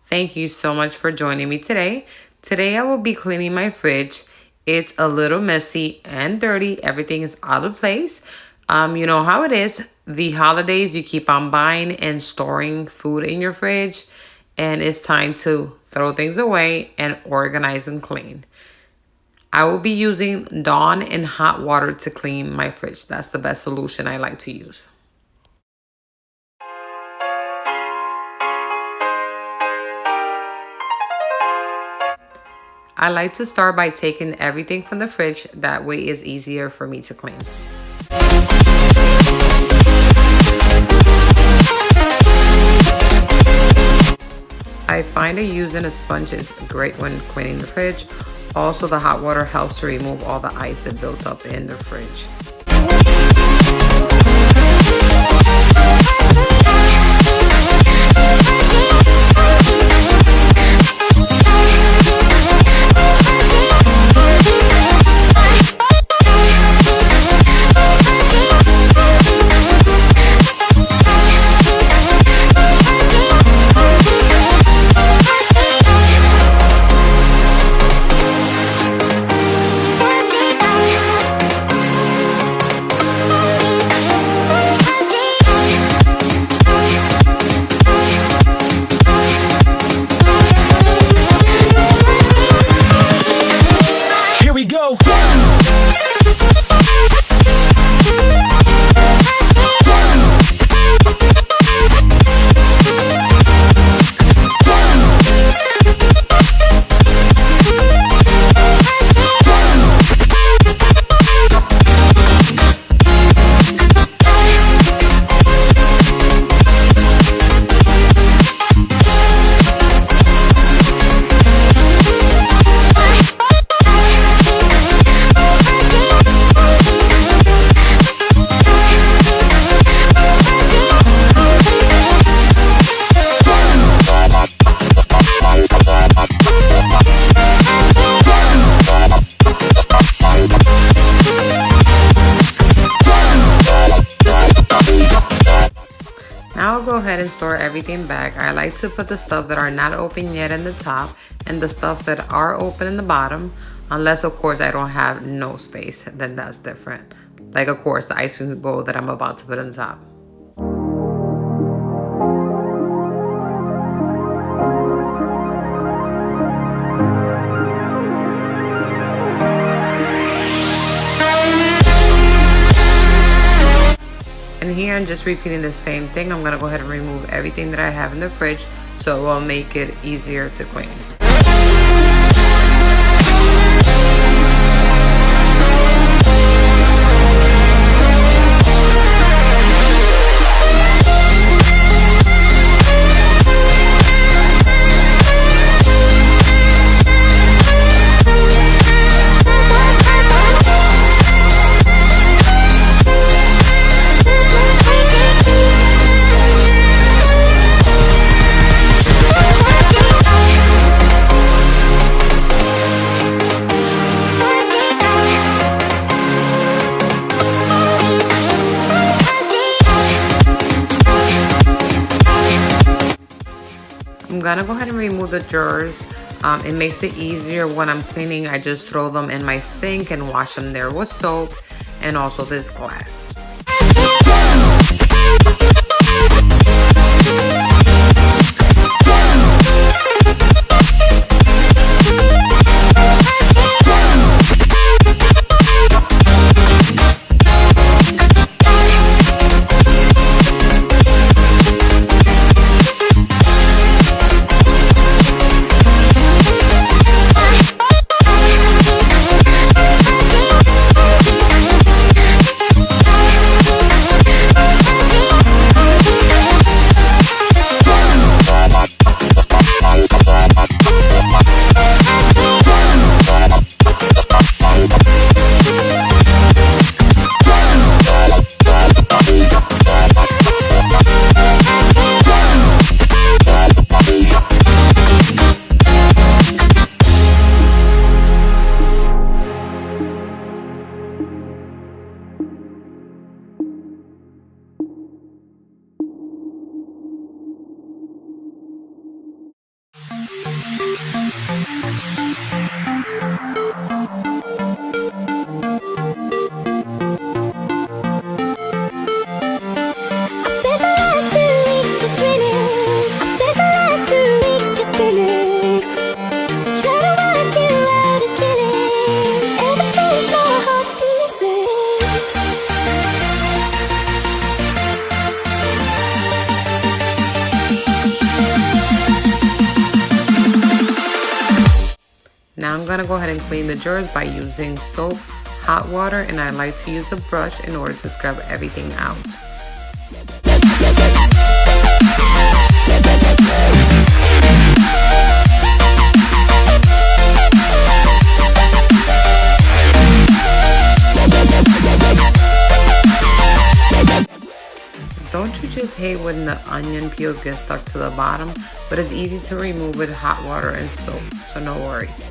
Thank you so much for joining me today. Today I will be cleaning my fridge. It's a little messy and dirty. Everything is out of place. You know how it is. The holidays, you keep on buying and storing food in your fridge, and it's time to throw things away and organize and clean. I will be using Dawn and hot water to clean my fridge. That's the best solution I like to use. I like to start by taking everything from the fridge. That way it's easier for me to clean. I find that using a sponge is great when cleaning the fridge. Also, the hot water helps to remove all the ice that built up in the fridge. Now I'll go ahead and store everything back. I like to put the stuff that are not open yet in the top and the stuff that are open in the bottom. Unless, of course, I don't have no space, then that's different. Like, of course, the ice cream bowl that I'm about to put on top. And here I'm just repeating the same thing. I'm gonna go ahead and remove everything that I have in the fridge so it will make it easier to clean. I'm gonna go ahead and remove the jars. It makes it easier when I'm cleaning. I just throw them in my sink and wash them there with soap, and also this glass. gonna go ahead and clean the drawers by using soap, hot water, and I like to use a brush in order to scrub everything out. Don't you just hate when the onion peels get stuck to the bottom? But it's easy to remove with hot water and soap, so no worries.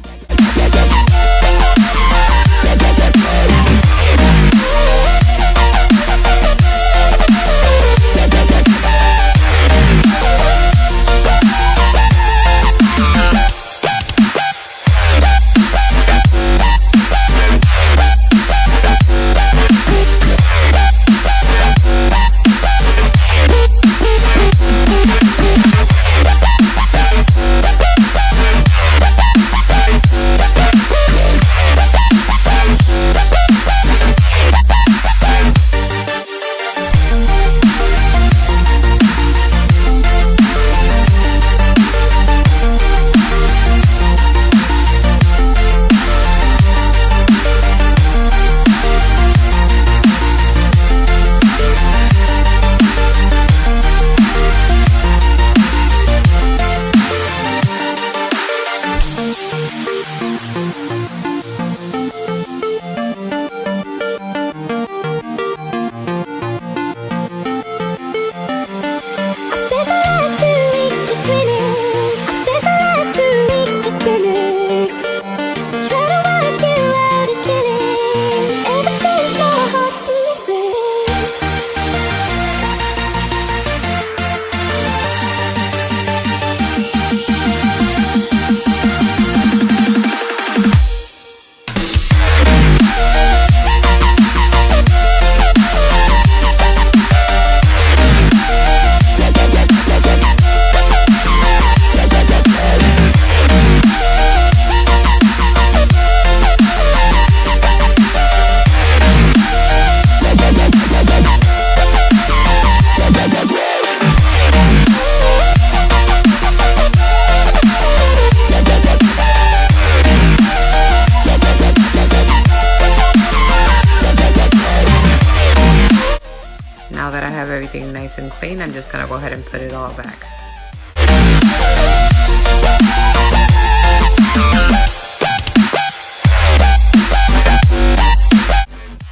Now that I have everything nice and clean, I'm just gonna go ahead and put it all back.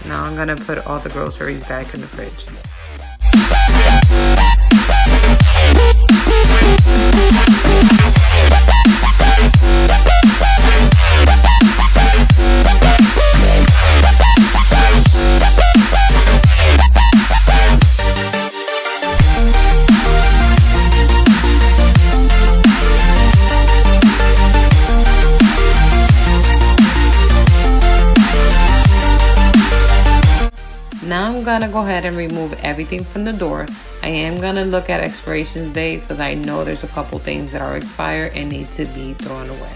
Now I'm gonna put all the groceries back in the fridge. Now I'm gonna go ahead and remove everything from the door. I am gonna look at expiration dates because I know there's a couple things that are expired and need to be thrown away.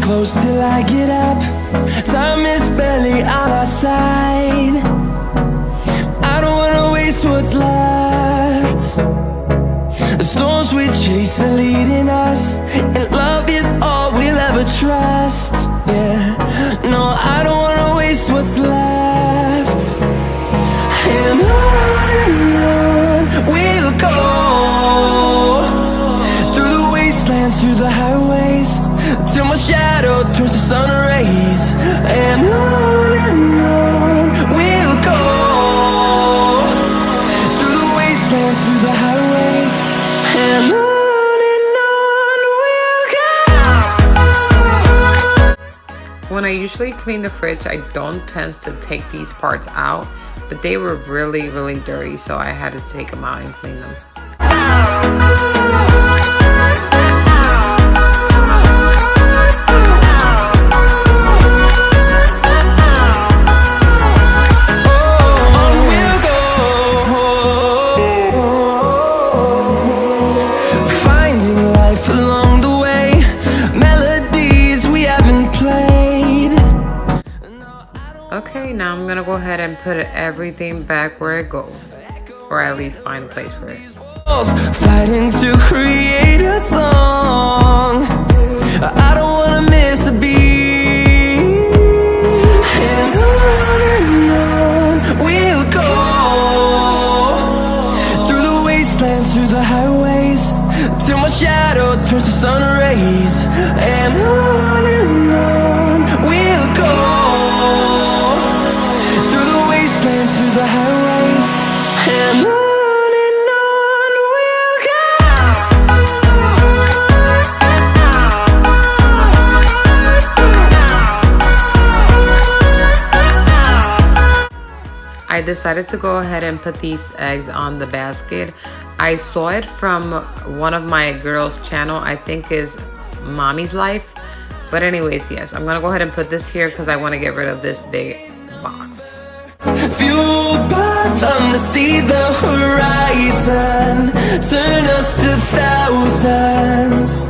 Close till I get up. Time is barely on our side. I don't wanna waste what's left. The storms we chase are leading us, and love is all we'll ever trust. Yeah, no, I don't wanna waste what's left. And on we'll go, through the wastelands, through the highways, till my shadow turns to sun rays. And on we'll go, through the wastelands, through the highways, and on we'll go. When I usually clean the fridge, I don't tend to take these parts out but they were really, really dirty, so I had to take them out and clean them. Okay, now I'm gonna go ahead and put everything back where it goes, or at least find a place for it. Fighting to create a song. I don't wanna miss a beat. And on we'll go, through the wastelands, through the highways, till my shadow turns to sun rays. And on we'll go, through the wastelands, through the highways, and on we'll go. I decided to go ahead and put these eggs on the basket. I saw it from one of my girls' channel, I think is Mommy's Life. But anyways, yes, I'm gonna go ahead and put this here because I want to get rid of this big box. Fueled by them to see the horizon, turn us to thousands,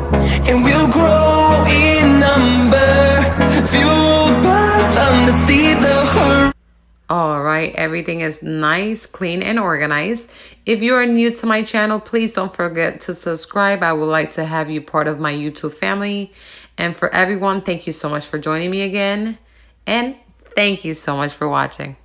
and we'll grow in number. Fueled by them to see the horizon. All right, everything is nice, clean, and organized. If you are new to my channel, please don't forget to subscribe. I would like to have you part of my YouTube family. And for everyone, thank you so much for joining me again. And thank you so much for watching.